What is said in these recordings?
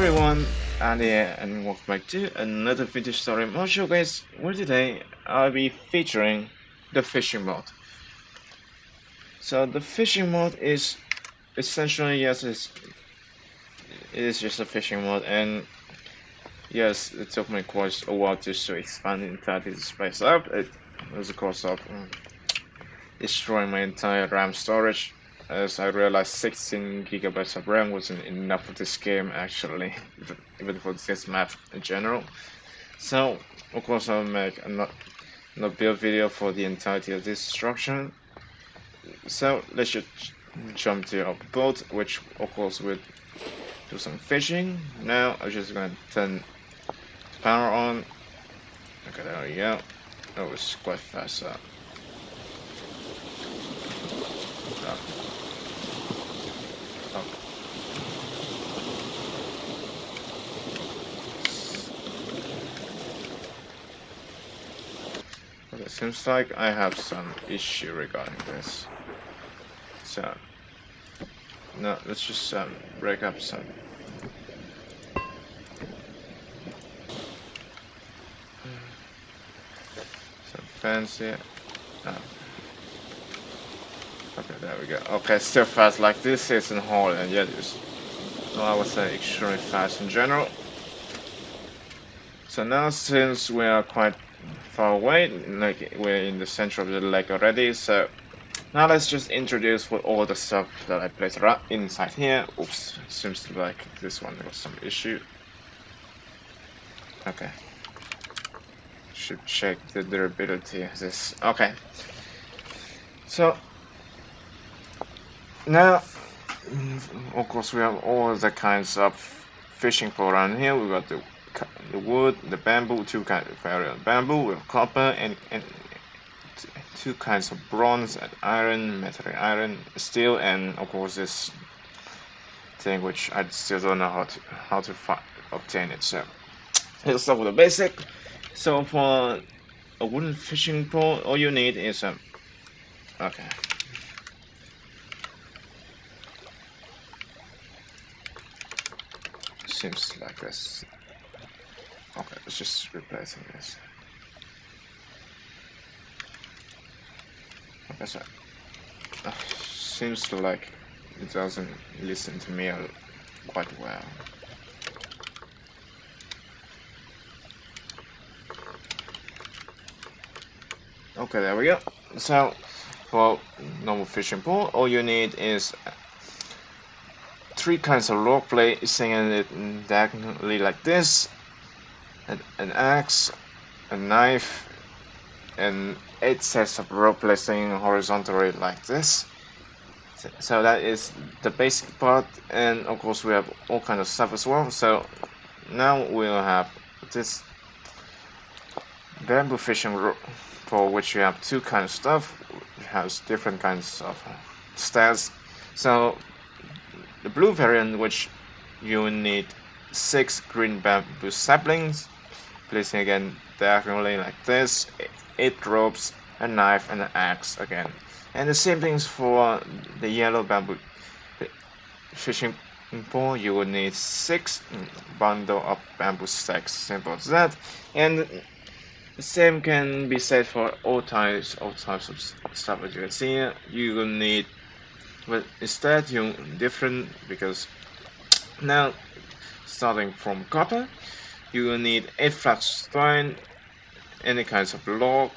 everyone, and welcome back to another vintage story module, guys. Where today I'll be featuring the fishing mode. So the fishing mode is essentially it is just a fishing mode, and yes, it took me quite a while just to expand the entire space up. It was a course of destroying my entire RAM storage, as I realized 16 gigabytes of RAM wasn't enough for this game actually, even for this map in general. So, of course, I'll make a not build video for the entirety of this destruction. So, let's just jump to our boat, which of course will do some fishing. Now, I'm just gonna turn power on. Okay, there we go. That was quite fast. Okay, seems like I have some issue regarding this. So, no, let's just break up some fancy. Oh. Okay, there we go. Okay, still fast. Like this isn't hard, and yet it's, well, I would say extremely fast in general. So now, since we are quite far away, like we're in the center of the lake already, so now let's just introduce what all the stuff that I placed around inside here. Oops, seems like this one got some issue. Okay. Should check the durability of this. Okay. So now, of course, we have all the kinds of fishing pole around here. We got the wood, the bamboo, two kinds of variant bamboo, we have copper, and two kinds of bronze and iron, metallic iron, steel, and of course this thing which I still don't know how to obtain it. So let's start with the basic. So for a wooden fishing pole, all you need is okay. Seems like this. Okay, let's just replacing this. Okay, so seems like it doesn't listen to me quite well. Okay, there we go. So for normal fishing pole, all you need is three kinds of log placing it diagonally like this, an axe, a knife, and 8 sets of rope placing horizontally like this. So that is the basic part, and of course we have all kinds of stuff as well. So now we'll have this bamboo fishing rope, for which you have two kinds of stuff. It has different kinds of stats. So the blue variant, which you need 6 green bamboo saplings, placing again diagonally like this, 8 ropes, a knife, and an axe again. And the same things for the yellow bamboo fishing pole. You will need 6 bundle of bamboo sticks, simple as that. And the same can be said for all types of stuff. As you can see here, you will need, but instead you different, because now starting from copper, you will need 8 flat stone, any kinds of log,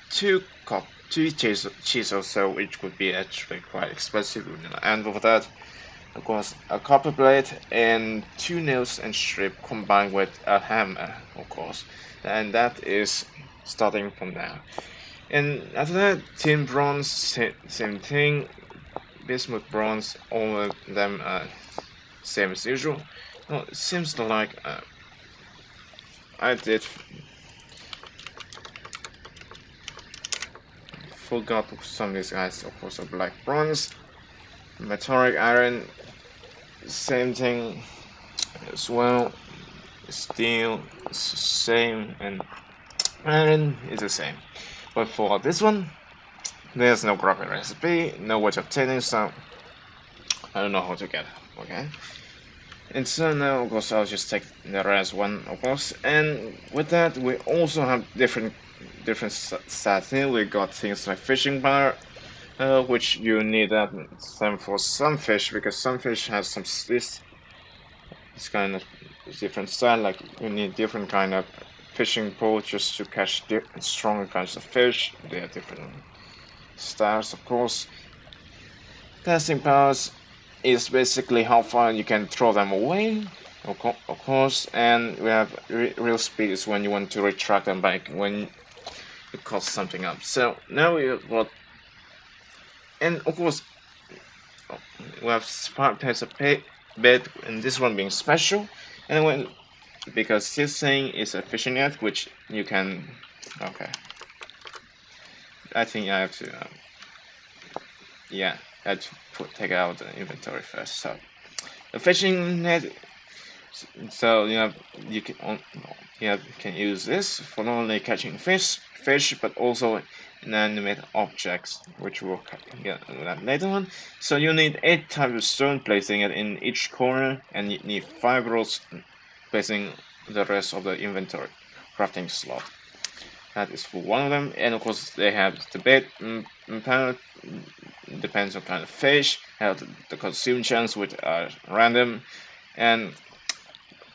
2 chisels, so which would be actually quite expensive, and for that, of course, a copper blade and 2 nails and strip combined with a hammer, of course, and that is starting from there. And after that, tin bronze, same thing, bismuth bronze, all of them are same as usual. Well, it seems like I did forgot some of these guys. Of course, of black bronze, metallic iron, same thing as well. Steel is the same, and iron is the same. But for this one, there's no graphic recipe, no way of obtaining, so I don't know how to get it. Okay. And so now, of course, I'll just take the rest one, of course. And with that, we also have different stats here. We got things like fishing bar, which you need that some for some fish, because some fish has some this kind of different style. Like you need different kind of fishing pole just to catch stronger kinds of fish. They are different styles, of course. Casting powers is basically how far you can throw them away, of course, and we have real speed is when you want to retract them back when you caught something up. So now we have got, and of course, we have smart types of bait, and this one being special, and when because this thing is a fishing net, which you can, okay, I think I have to, yeah, I have to take out the inventory first. So the fishing net. So you can use this for not only catching fish, but also inanimate objects, which we'll get that later on. So you need 8 types of stone, placing it in each corner, and you need 5 rolls, placing the rest of the inventory crafting slot. That is for one of them, and of course they have the bait panel. Depends on kind of fish, have the consume chance, which are random, and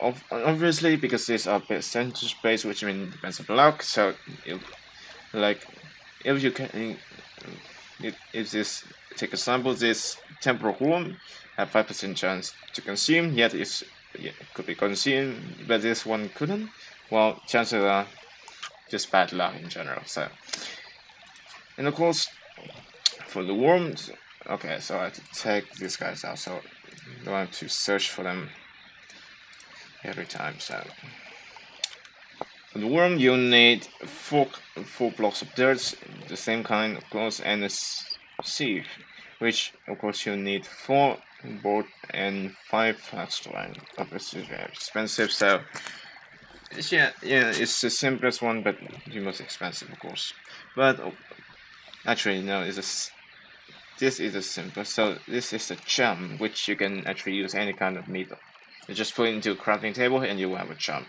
obviously because these are percentage based, which means depends on luck. So if you can, if this take a sample, this temporal room have 5% chance to consume, yet it could be consumed, but this one couldn't. Well, chances are just bad luck in general. So, and of course for the worms, okay, so I have to take these guys out, so I don't have to search for them every time. So for the worm, you need four blocks of dirt, the same kind of course, and a sieve, which of course you need 4 board and 5 flagstone. Obviously very expensive, so yeah, it's the simplest one, but the most expensive, of course. But actually, no, this is the simplest. So this is a charm, which you can actually use any kind of meat. You just put it into a crafting table, and you will have a charm.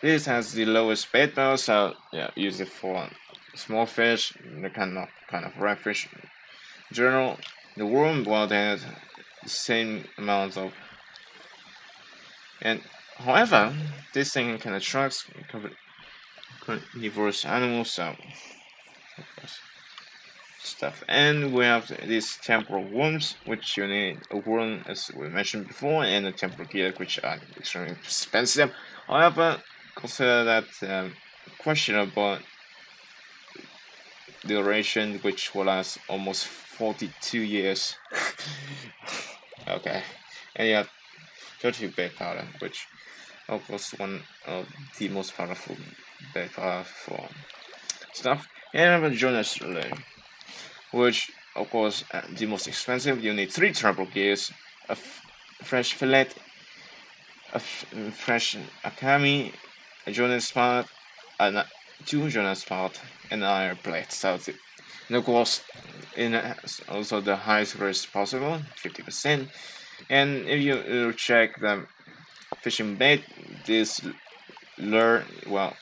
This has the lowest bait power, so yeah, use it for small fish, the kind of red fish. In general, the worm, well, they have the same amount of, and however, this thing can attract carnivorous animals, so stuff. And we have these temporal worms, which you need a worm, as we mentioned before, and a temporal gear, which are extremely expensive. However, consider that questionable duration, which will last almost 42 years. Okay, and you have 30 bait powder, which of course one of the most powerful bait powder for stuff. And I have a Jonas relay, which of course the most expensive. You need 3 turbo gears, a fresh fillet, a fresh akami, a Jonas part, and 2 Jonas part, and an iron plate. So and of course, also the highest risk possible, 50%. And if you check the fishing bait, this lure, well,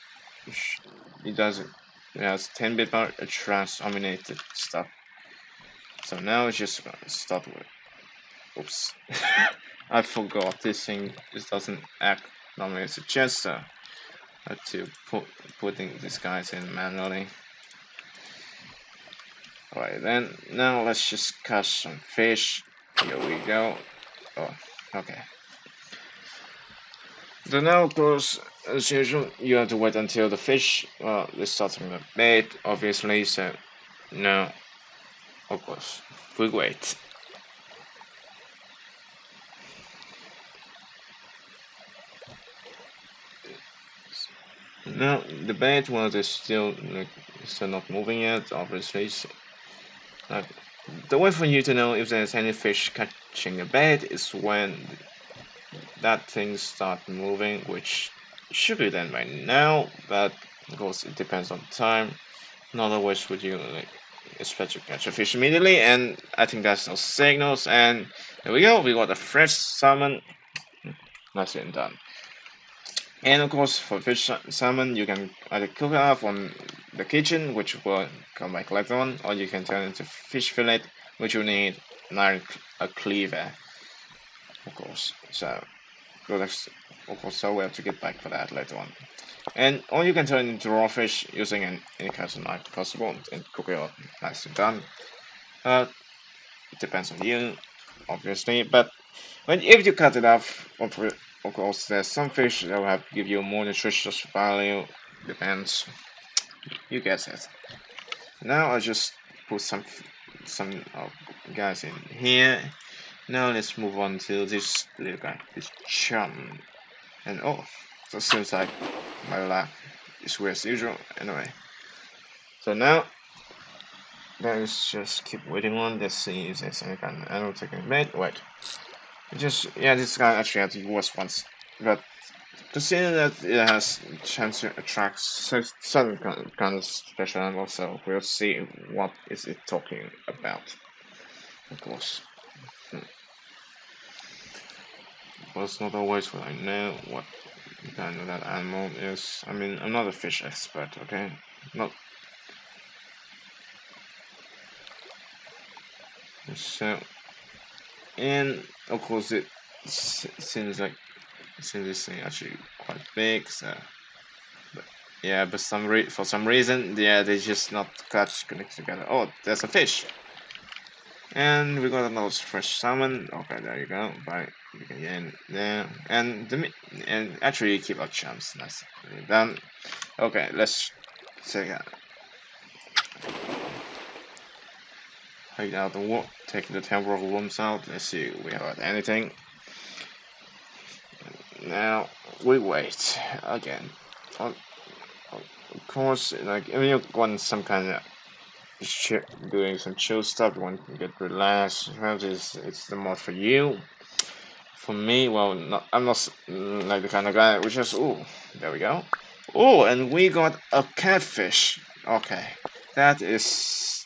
it doesn't. It has 10 bit power, trans-dominated stuff. So now it's just gonna start with. Oops, I forgot this thing. This doesn't act normally as a chest, so I have to putting these guys in manually. Alright, then now let's just catch some fish. Here we go. Oh, okay. So now, of course, as usual, you have to wait until the fish, well, they start from the bait, obviously, so now, of course, we wait. Now, the bait, well, they're still not moving yet, obviously, so, the way for you to know if there's any fish catching a bait is when that thing start moving, which should be done by now, but of course it depends on time. Not always would you expect to catch a fish immediately, and I think that's those signals. And there we go, we got a fresh salmon. nicely and done. And of course, for fish salmon, you can either cook it off on the kitchen, which will come back later on, or you can turn it into fish fillet, which will need a cleaver, of course. So, of course, so we have to get back for that later on. And or you can turn it into raw fish using any kind of knife possible and cook it up nice and done. It depends on you, obviously, but if you cut it off, of course, there's some fish that will have give you more nutritious value. Depends. You guess it. Now I'll just put some guys in here. Now let's move on to this little guy, this chum. And oh, so it seems like my luck is weird as usual. Anyway, so now let's just keep waiting on. Let's see if there's any kind of animal taking bait. Wait. This guy actually had to worse once, but considering that it has chance to attract certain kind of special animals, so we'll see what is it talking about, of course. But it's not always what I know what kind of that animal is. I mean, I'm not a fish expert, okay? Not. So, and of course it seems like this thing actually quite big, so but for some reason they just not connected together. Oh, there's a fish, and we got another fresh salmon. Okay, there you go. Bye. You can get in there, and actually keep our chance. Nice, done. Okay, let's take out. Take out the worm, take the temporal worms out. Let's see if we have anything. Now we wait again. Of course, like if you want some kind of doing some chill stuff, you want to get relaxed. It's the mod for you. For me, well, I'm not like the kind of guy which just there we go. Oh, and we got a catfish. Okay, that is.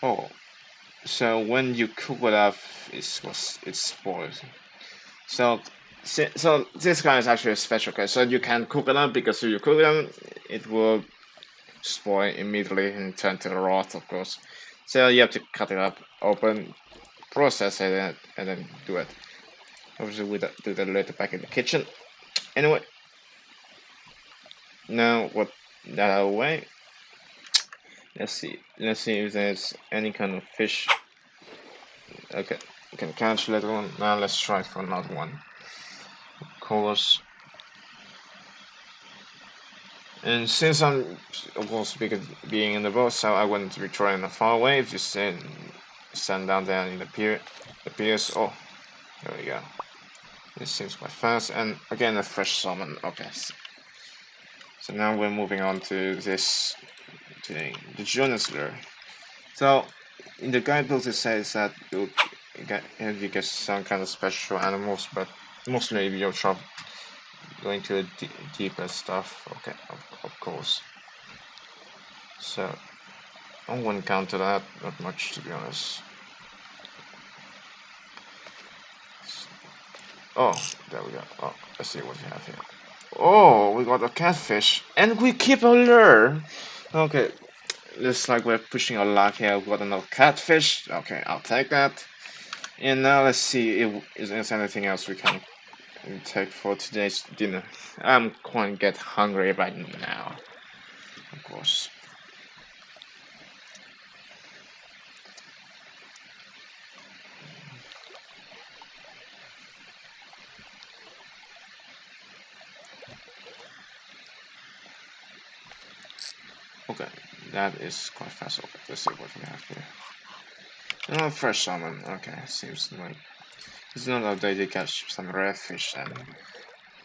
Oh, so when you cook it up, it's spoiled. So this guy is actually a special case. So you can cook it up because if you cook them, it will spoil immediately and turn to the rot, of course. So you have to cut it up, open, process it, and then do it. Obviously, we do that later back in the kitchen. Anyway, now what that out of the way. Let's see if there's any kind of fish. Okay, you can catch a little one. Now let's try for another one. Of course. And since I'm, of course, being in the boat, so I wouldn't be trying far away. Just stand down there in the piers. Oh, there we go. This seems quite fast. And again, a fresh salmon. Okay. So now we're moving on to this thing, the Jonas lure. So in the guidebook it says that you get some kind of special animals, but mostly you're going to deeper stuff. Okay, of course. So I wouldn't count to that not much, to be honest. Oh, there we go. Oh, let's see what we have here. Oh, we got a catfish, and we keep a lure. Okay, looks like we're pushing our luck here. We got another catfish. Okay, I'll take that. And now let's see if there's anything else we can take for today's dinner. I'm quite get hungry right now, of course. Okay, that is quite fast. Okay, let's see what we have here. Oh, fresh salmon. Okay, seems like it's not a day to catch some red fish then.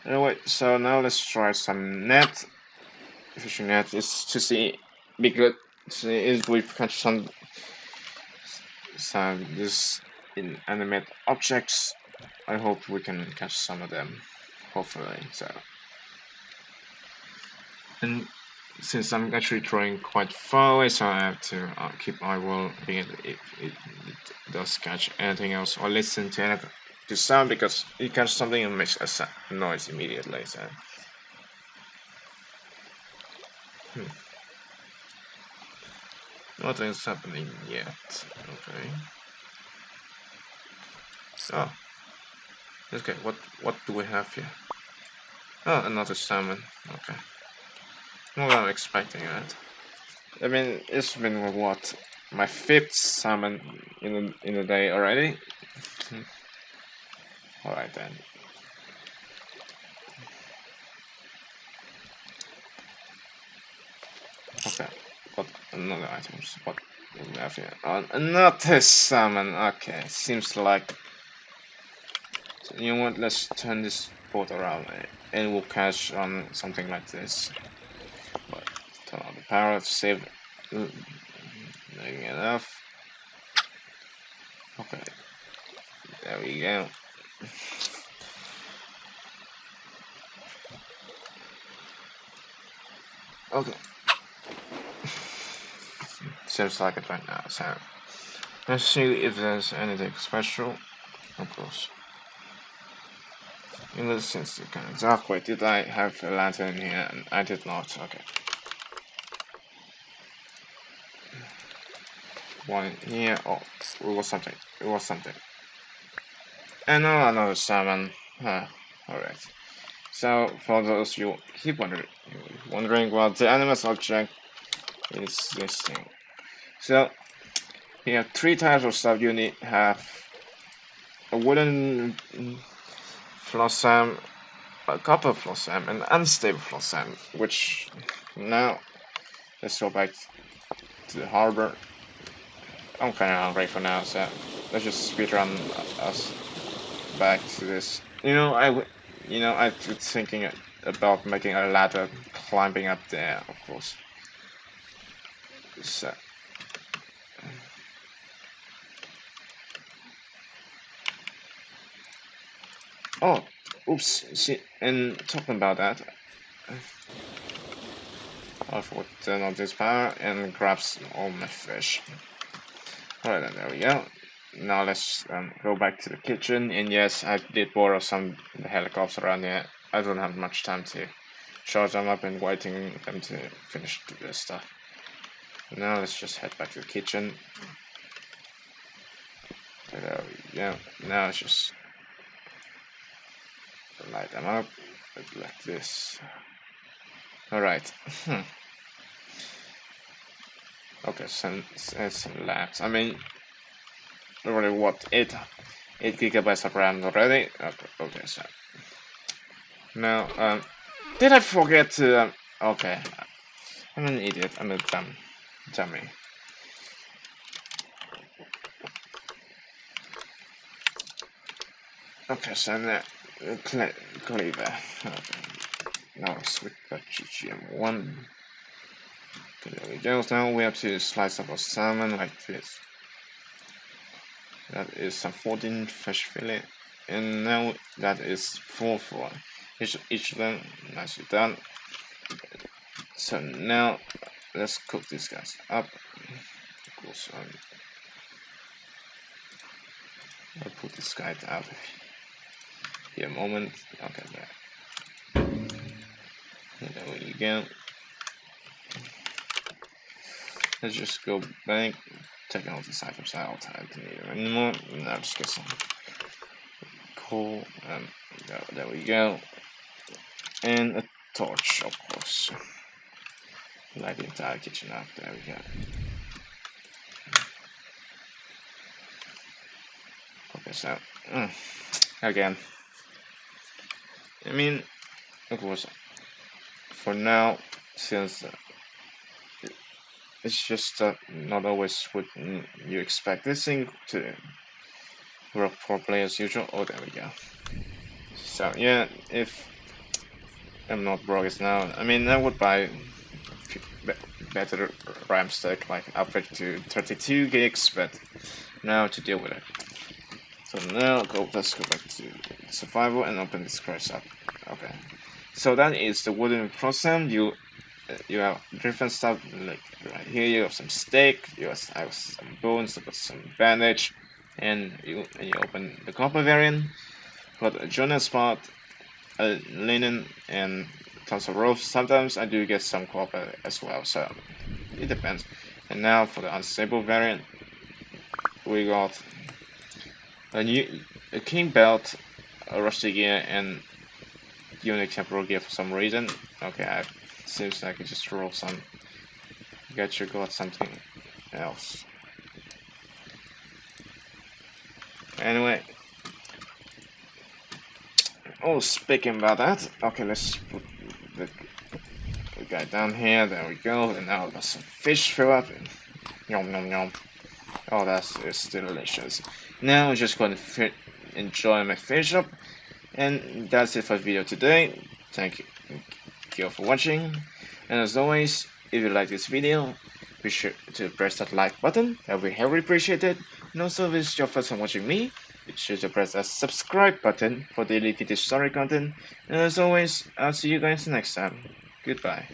Anyway, so now let's try some net. Fishing net is to see, be good. See if we catch some this inanimate objects. I hope we can catch some of them. Hopefully, so. And since I'm actually throwing quite far away, so I have to keep my will being if it does catch anything else or listen to to sound because you catch something and makes a noise immediately. So, nothing's happening yet. Okay. Oh, okay. What do we have here? Oh, another salmon. Okay. Well, I'm expecting that. I mean, it's been what, my fifth salmon in the day already. All right then. Okay. What another items? What do we have here? Another salmon. Okay. Seems like. So you know what? Let's turn this boat around and we'll catch on something like this. But turn on the power. Save. Making enough. Okay. There we go. Okay. Seems like it right now, so let's see if there's anything special. Of course. In this sense, it's kind of dark. Wait, did I have a lantern here? I did not. Okay. One here. Oh, it was something. It was something. And another salmon. Huh. Alright. So, for those you keep wondering what the animus object is this thing. So, you have three types of stuff you need. Have a wooden flossam, a copper flossam, and unstable flossam, which now let's go back to the harbor. I'm kind of hungry for now, so let's just speedrun us back to this. I was thinking about making a ladder climbing up there, of course. So. Oh, oops, see, and talking about that, I forgot to turn on this power and grabs all my fish. Alright then, there we go. Now let's go back to the kitchen, and yes, I did borrow some helicopters around here. I don't have much time to charge them up and waiting them to finish this stuff. Now let's just head back to the kitchen. There we go. Now let's just light them up like this. Alright. Okay, some labs. I mean, already what, 8 gigabytes of RAM already? Okay, so now did I forget to okay, I'm an idiot. I'm a dummy. Okay, so now cleaver. Okay. Now switch back to GM1. Okay, there we go. Now we have to slice up our salmon like this. That is some 14 fish fillet, and now that is 4 for each of them. Nicely done. So now let's cook these guys up. Of course, I'll put this guy out here a moment. Okay, there. And there we go. Let's just go back, take all these items out. I don't need them anymore. Now just get some coal. There we go. And a torch, of course. Light the entire kitchen up. There we go. Okay, so again, I mean, of course, for now, since it's just not always what you expect this thing to work properly as usual. Oh, there we go. So yeah, if I'm not broke as now, I mean, I would buy better RAM stack, like upgrade to 32 gigs, but now to deal with it. So now let's go back to survival and open this crash up. Okay. So that is the wooden process. You have different stuff, like right here you have some steak, you have some bones, you got some bandage, and you open the copper variant, put a journal spot, a linen, and tons of ropes. Sometimes I do get some copper as well, so it depends. And now for the unstable variant, we got a king belt, a rusty gear, and unique temporal gear for some reason. Okay, seems like I just roll some. Gotcha, got something else. Anyway. Oh, speaking about that, okay, let's put the guy down here. There we go. And now there's some fish fill up. Yum yum yum. Oh, that's delicious. Now I'm just going to enjoy my fish up. And that's it for the video today. Thank you for watching. And as always, if you like this video, be sure to press that like button. That will be heavily appreciated. And also, if it's your first time watching me, be sure to press that subscribe button for daily vintage story content. And as always, I'll see you guys next time. Goodbye.